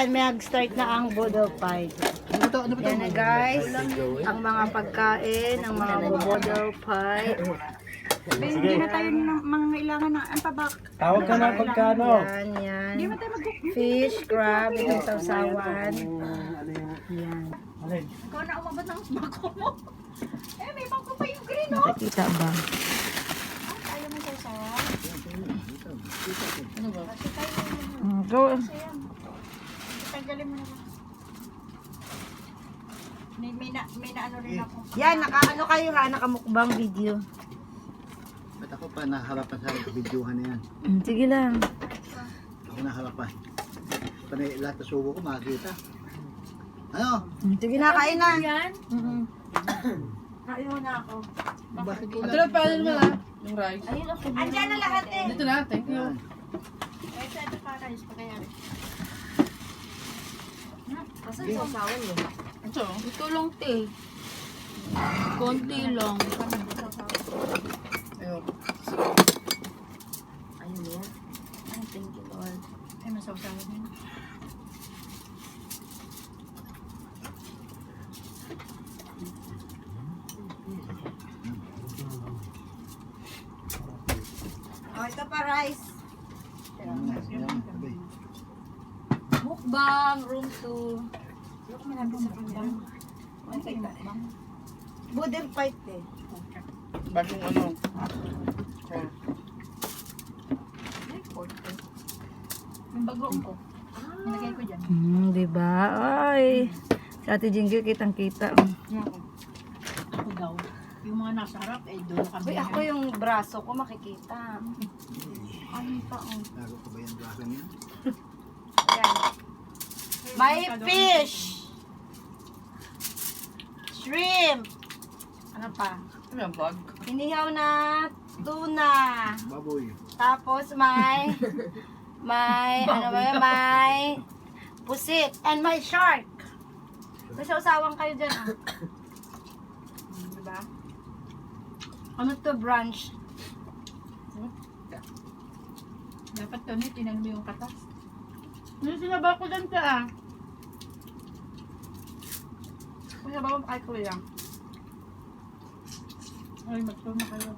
Mag-start na ang bodol fight. Yan na guys, ang mga pagkain, ang mga bodol fight. Hindi na tayo mangailangan ng antabak. Tawag ka na pagkano. Yan. Fish, crab, itong sausawan. Yan. Ikaw na umabot ng bako mo. May bako pa yung green, oh. Nakikita ba? Ayaw mo sausawan? Ano ba? Go. Tanggalin mo naman. May na ano rin ako. Yan, naka-ano kayo ha, nakamukbang video. Ba't ako pa naharapan sa videohan na yan? Sige lang. Ako naharapan. Panay lahat na subo ko makakita. Ano? Sige na, kain na. Yan? Kain mo na ako. Bakit ko Ito lang pala naman ah, yung rice. Ayun ako. Andyan na lahat eh. Dito na, thank you. Ito pa rice pa kaya rin. Kasan sausawan mo? Ito. Ito lang te. Konti lang. Ayun. Ayun yan. Ay, thank you Lord. Ay, masausawan din. Oh, ito pa rice. Sabay. Mukbang, room 2. Ayoko malapit sa kanya. Okay, mukbang. Budel fight eh. Bagong ano. Call. Ay, pork. Yung bagoong ko. Nilagay ko dyan. Diba? Ay. Sa Ate Jingle, kitang-kita. Ako daw. Yung mga nasa harap, doon kami. Uy, ako yung braso ko makikita. Ano pa oh. Lago ko ba yung braso niya? Ayan. May fish. Shrimp. Ano pa? Ano yung vlog? Inihaw na tuna. Baboy. Tapos may ano ba yun? May pusit and may shark. May sausawang kayo dyan ah. Diba? Ano to brunch? Dapat to tinan mo yung katas. Hindi sinaba ko dyan ka ah. Kung sinaba mo kay kuya. Ay, magtuna kayo.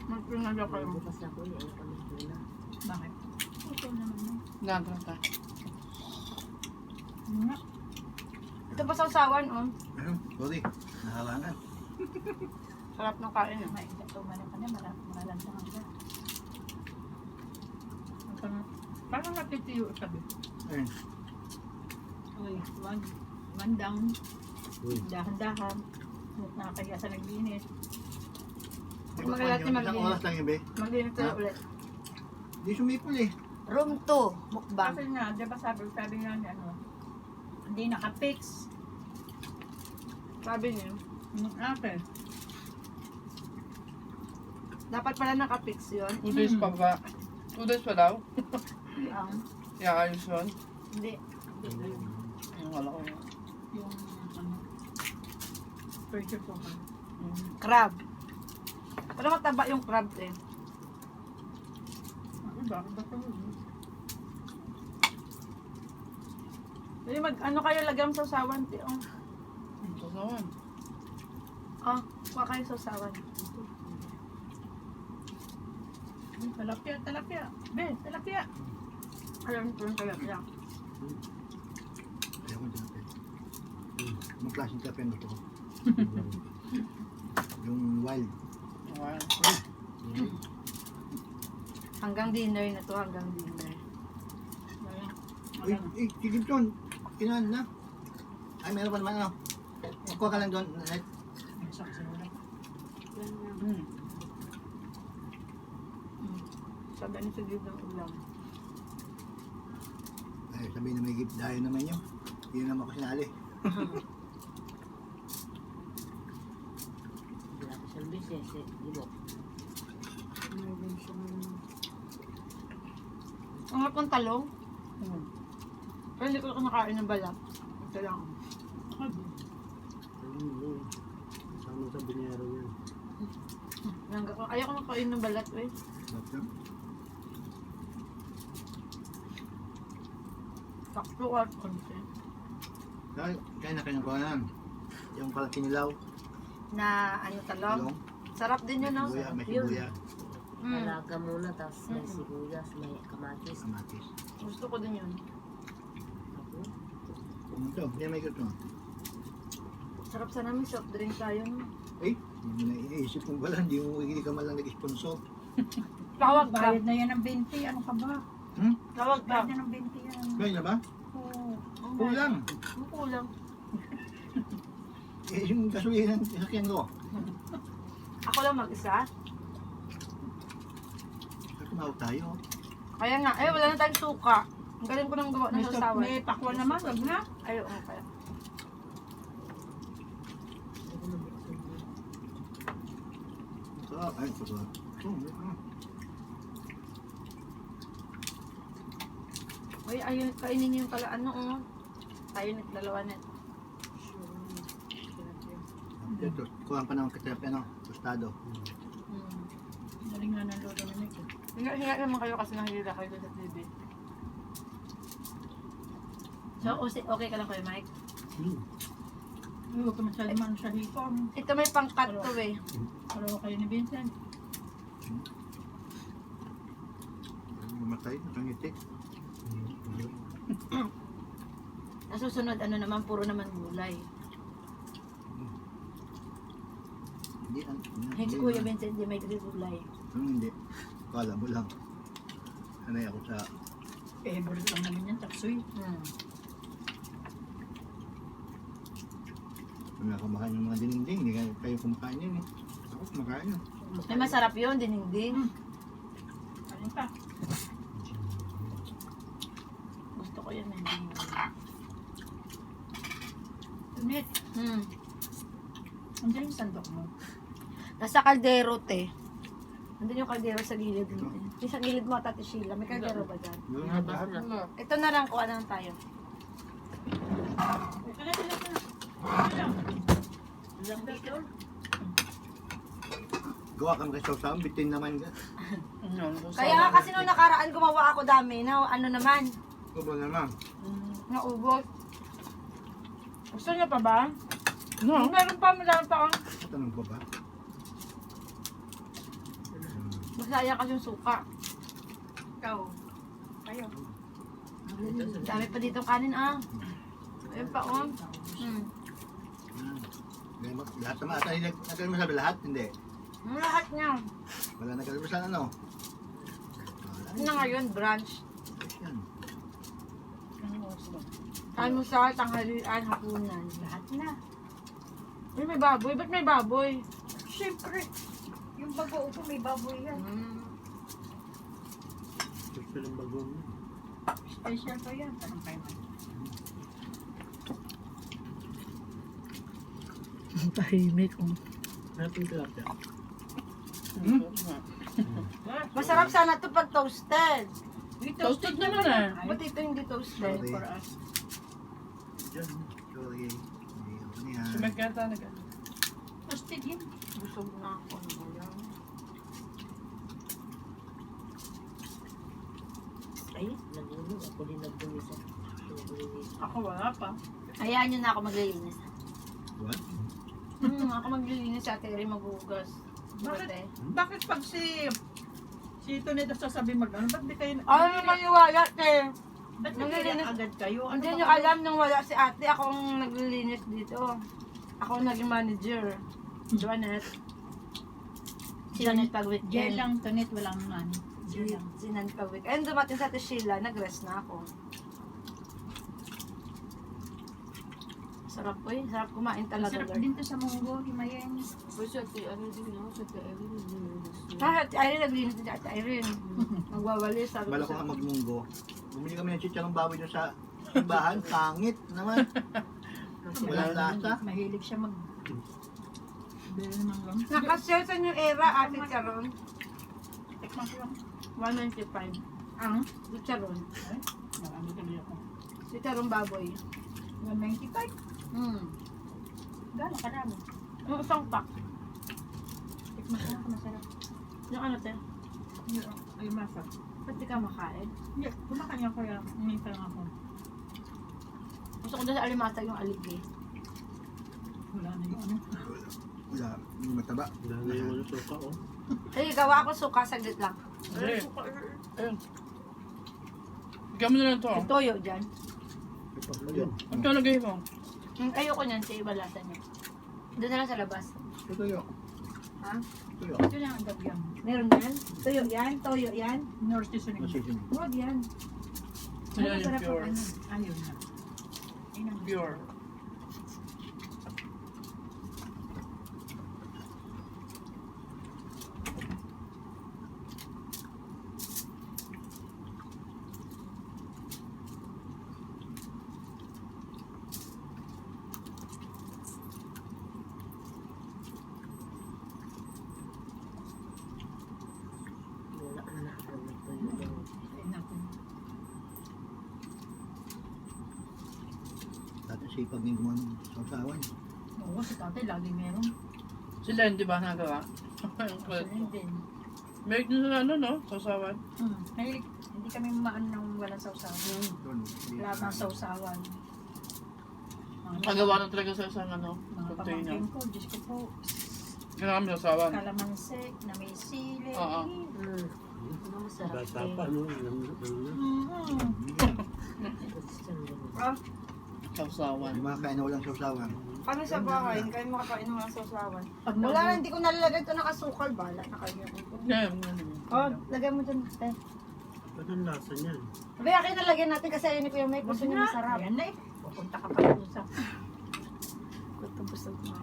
Magpinadya kayo. Bakit? Ito naman. Gagawin ka. Nga. Ito pa sausawan oh. Ano? Sorry. Nahalangan. Sarap ng kain ah. May ito man ka na, malalansangan ka. Parang natitiyo sabi. Ayun. Okay, one down. Uy. Dahan-dahan. Nakakaya sa naglinis. Magalati Isang maglinis. oras lang yun, be. Maglinis tayo ulit. Di sumipol eh. Room 2, mukbang. Kasi nga, di ba sabi nga niya, ano, hindi nakapix. Sabi niyo. Okay. Dapat pala nakapix yun. 2 days pa ba? 2 days pa daw? Iayos yun? Hindi. Yung wala ko yun. Yung, ano, pressure cooker. Crab. Pero mataba yung crab eh. Bakit ba ito? Hindi ano kayo lagyan sa sausawan. Oh. Sasawan. Kuha kayo sa sausawan. Talapia, talapia. Be, talapia. Alam ko yung talapia. Ayaw ko dyan, be. Anong klaseng kape na ito? Yung wild. Wow. Hanggang dinner na to, hanggang dinner. Uy, si Gibson. Kinahan na. Ay, meron pa naman ano. Kuha ka lang doon. Sabi ni sa gilid ng ulam. Ay, sabihin na may gift dayo naman yun. Hindi naman ako sinali. Ang harap ng talong. Pero hindi ko nakain ng balat. Ito lang. Sama sa binyero yan. Ayaw ko nakain ng balat eh. Sarap yan. Sakto at konti. Kaya na kanyang kuhanan. Yung palang kinilaw. Na ano talong. Talong. Sarap din yun, no? Sibuya, may Yun. sibuya. Malaga muna, tapos may sibuyas, may kamatis. Kamatis. Gusto ko din yun. Ito, hindi may ito. Sarap sana may soft drink tayo, no? Eh, hindi mo na iniisip kung wala. Hindi ka man lang nag-sponsor. Tawag ka. Bayad na yan ng 20. Ano ka ba? Tawag ka. Bayad na ng 20 yan. Kaya na ba? Oo. Kulang. Kulang. Eh, yung gasolina ng sasakyan ko. Ako lang mag-isa. Tumawag tayo. Kaya nga, wala na tayong suka. Ang galing ko nang gawa ng sasawan. May pakwan naman. Wag na. Ayaw, kaya. Sarap. Ay, sarap. Uy, ayun, kainin niyo yung kalaan, no? Oh. Tayo dalawa net. Ito, kuhaan pa naman ketchup, ano, tostado. Galing nga ng lolo na Nick. Hinga naman kayo kasi nahihila kayo sa TV. So, okay ka lang kayo, Mike? Huwag ka masyado man sa hikom. Ito may pangkat to eh. Pero kayo ni Vincent. Mamatay, nakangiti. Nasusunod, ano naman, puro naman gulay. Hindi, Hindi Kuya Vincent, hindi may gulay. Hindi. Kala mo lang. Sanay ako sa... Favorite lang naman yan. Taksoy. Kami kumakain ng mga dinding, hindi kayo kumakain yun eh. Ako kumakain yun. May masarap yun, dinigding. Ano pa? Gusto ko yun, eh. Tunit. Andiyan yung sandok mo. Nasa kaldero, te. Nandun yung kaldero sa gilid mo. Yung sa gilid mo, Tati Sheila. May kaldero ba dyan? Doon nga ba? Ito na lang, kuha na lang tayo. Gawa kami kay Sausaw, bitin naman ka. Kaya nga kasi nung nakaraan gumawa ako dami na ano naman, Kubo naman. naubos. Gusto niyo pa ba? No. Meron pa, madami pa ang Tanong ko ba? masaya kasi yung suka. Ikaw. Kayo. Dami pa dito kanin ah. Ayun pa oh. Lahat naman, at nagkalimutan sabi lahat? Hindi. Ang lahat niya. Wala nagkalimutan ano? Ano na ngayon, brunch. Yan. Almusal, tanghalian, hapunan. Lahat na. Uy, may baboy. Ba't may baboy? Siyempre. Yung bago upo may baboy yan. Special pa yan. Parang kayo man. Tahimik oh. Masarap sana ito pag toasted. Toasted naman ah. Ba't ito hindi toasted? Sorry. For us. Diyan. Sorry. Hindi ako niya. Sumagkata na gano'n. Toasted yun. Busog na ako. Ano ba yan? Ay, nagulog. Ako din nagdumisa. Ako wala pa. Hayaan nyo na ako maglilinis. What? Ako maglilinis sa Terry maghugas. Bakit? Bakit pag si Tonito sasabi mag-ano? Ba't di kayo... Ano naman yung wala, te? Ba't nagkaya agad kayo? Ano Hindi ba nyo kayo? alam nung wala si ate, ako ang naglilinis dito. Ako ang naging manager. Janet. Si Janet pag Diyan weekend. lang, Tonit, walang money. Diyan lang. Si Janet pag weekend. Ayun, dumating sa ate Sheila, nag-rest na ako. Sarap po eh. Sarap kumain talaga. Sarap girl. din to sa munggo, himayin. Kahit Irene, naglinis din si ate Irene. Magwawalis, sabi Bala ko ko sa... ka magmunggo. Bumili kami ng chicharong baboy doon sa simbahan. Pangit naman. Walang lasa. Mahilig siya mag... Bili naman lang. Nakashare sa new era, ate Charon. Tikman ko lang. 195. Ang Charon. Ay, marami tuloy ako. Si Charon baboy. 195. Gano'n karami. Yung isang pack. Tikman ko lang, masarap. Yung ano, te? Ay, masarap. Ba't di ka makain? Hindi, kumakain ako kaya uminta lang ako. Gusto ko dyan sa alimasag yung aligi. Wala na yung ano. Wala, hindi mataba. Dahil yung ano suka, oh. Ay, gawa ako suka, saglit lang. Hindi. Ayun. Bigyan mo na lang to. May toyo dyan. Ayun. Ang talagay mo? Ayoko niyan, sa iba lasa niya. Doon na lang sa labas. Ito yun. Ha? Ito yun. Ito lang ang dagyang. Meron yan? Toyo yan? Toyo yan? Nurse seasoning. Masisin. Huwag yan. Yan yung Masarap pure. ang ano. Ayun na. Ayun ang Pure. Wala na ako nagtuyo. Ayun natin. Dati sipag din gumawa ng sausawan. Oo, si tatay lagi meron. Sila hindi ba nagawa? Ayun din. Make nyo sa ano, no? Sausawan. Ay, hindi kami maano ng walang sausawan. Doon. Lahat ng sausawan. Nagawa na talaga sa isang ano, Mga container. pamangkin ko, Diyos ko po. Ginawa mo sausawan. Kalamansi, na may sili. Oo. Ano masarap Bata eh. pa, no? Alam na. Sausawan. Yung mga kain na walang sausawan. Kami sa bahay, kayo makakain ng mga sausawan. Pag Wala na, hindi ko nalalagay ito ng asukal. Bala na kayo. Yan. Oh, lagay mo dyan. Ba't ang lasa niyan? Sabi, akin nalagyan natin kasi ayun ni Kuya Mike. Gusto niya masarap. Ayan na eh. Pupunta ka pa doon sa... Gusto mo.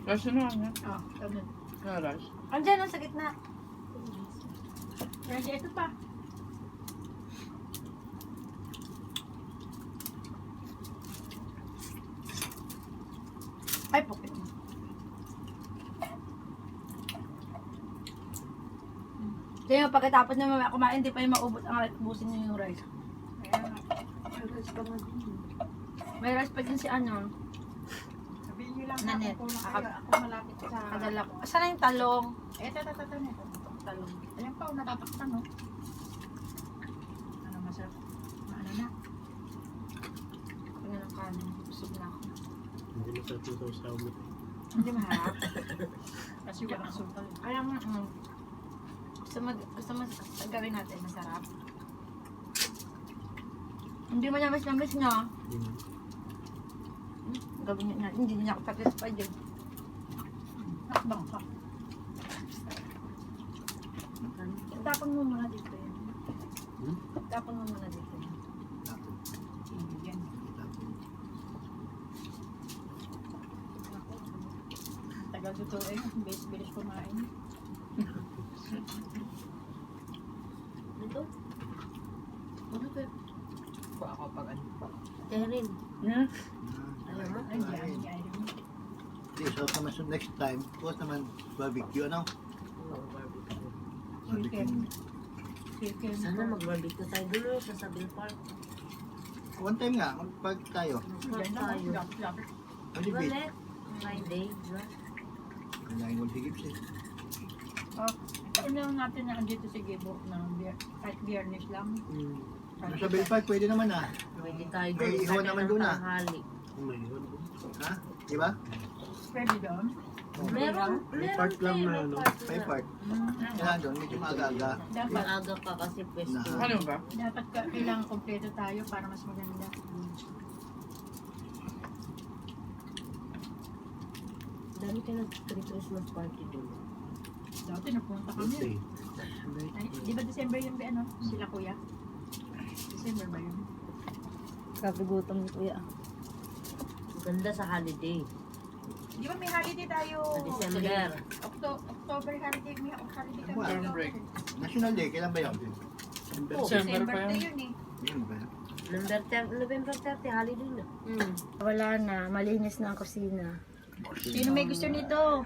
Rice na ano? Ah, ganun. Rice. Andiyan, sa gitna. Ready, ito pa. Ay, pukit mo. Kaya pagkatapos na mamaya kumain, hindi pa yung maubos ang ubusin niyo yung rice. Ayan. May rice pa din si ano, Sabihin niyo lang Nanet. ako kung Akab- ako malapit sa... kadala ko. Asan na yung talong? Ito. Talong. Ayan pa, natatakpan, no? Ano masarap? Ano na? Kung ng kanin, busog na ako. Hindi masarap yung sausaw mo. Hindi maharap. Kasi walang sukal. Kaya nga, gusto mo gawin natin masarap. Hindi mo namis niya. Gawin niya natin. Hindi niya ako satisfied yun. Nakbang ka. Tapon mo muna dito yun. Hmm? Tapon mo muna dito yun. Yan. Tagal dito eh. Bilis kumain. Ito? Ano ba? Kuha ako pag ano. Kaya rin. Yeah. Ayaw mo? Ay, yan. Hindi, so naman so next time, bukas naman barbecue, ano? Oo, barbecue. Barbecue. Chicken. Sana mag-barbecue tayo doon sa Sabine Park. One time nga, pag tayo. Masarap tayo. Hindi, bit. Ulit. Friday, diba? Kailangan wal higip siya. Unahan natin na andito si Gibo ng kahit biyernes lang. Ano sa Belfast, pwede naman ah. Pwede tayo May doon. ihaw naman doon, ah. Tanghali. Mayroon. Ha? Di ba? Pwede doon. Meron. May part lang na, ano? May part. Kailangan doon, medyo maaga-aga. Dapat, Maaga pa kasi pwesto. Na- Ano ba? dapat kailangan kompleto tayo para mas maganda. Dami ka nag-Christmas party doon. Dati napunta kami. Okay. Ay, di ba December yung ano? Sila kuya? December ba yun? Kagugutom ni Kuya. Ganda sa holiday. Di ba may holiday tayo? Sa December. October holiday. May holiday kami. Term break. National Day, kailan ba yun? December pa na yun. yun eh. Yun ba? November 30, holiday na. Wala na, malinis na ang kusina. Sino may gusto nito?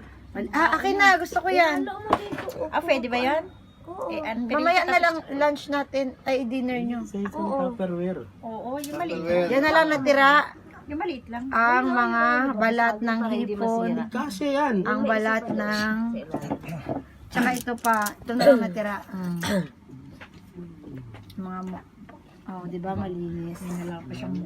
Akin na, gusto ko yan. Halo mo dito. Pwede ba yan? Oo. Mamaya na lang lunch natin, ay dinner nyo. Sa isang Tupperware. Oo, yung maliit. Tupperware. Yan na lang natira Yung maliit lang. ang mga balat ng hipon, Kasi yan. ang balat ng, tsaka ito pa, ito na lang natira. Mga, oh, di ba malinis? May nalapa siyang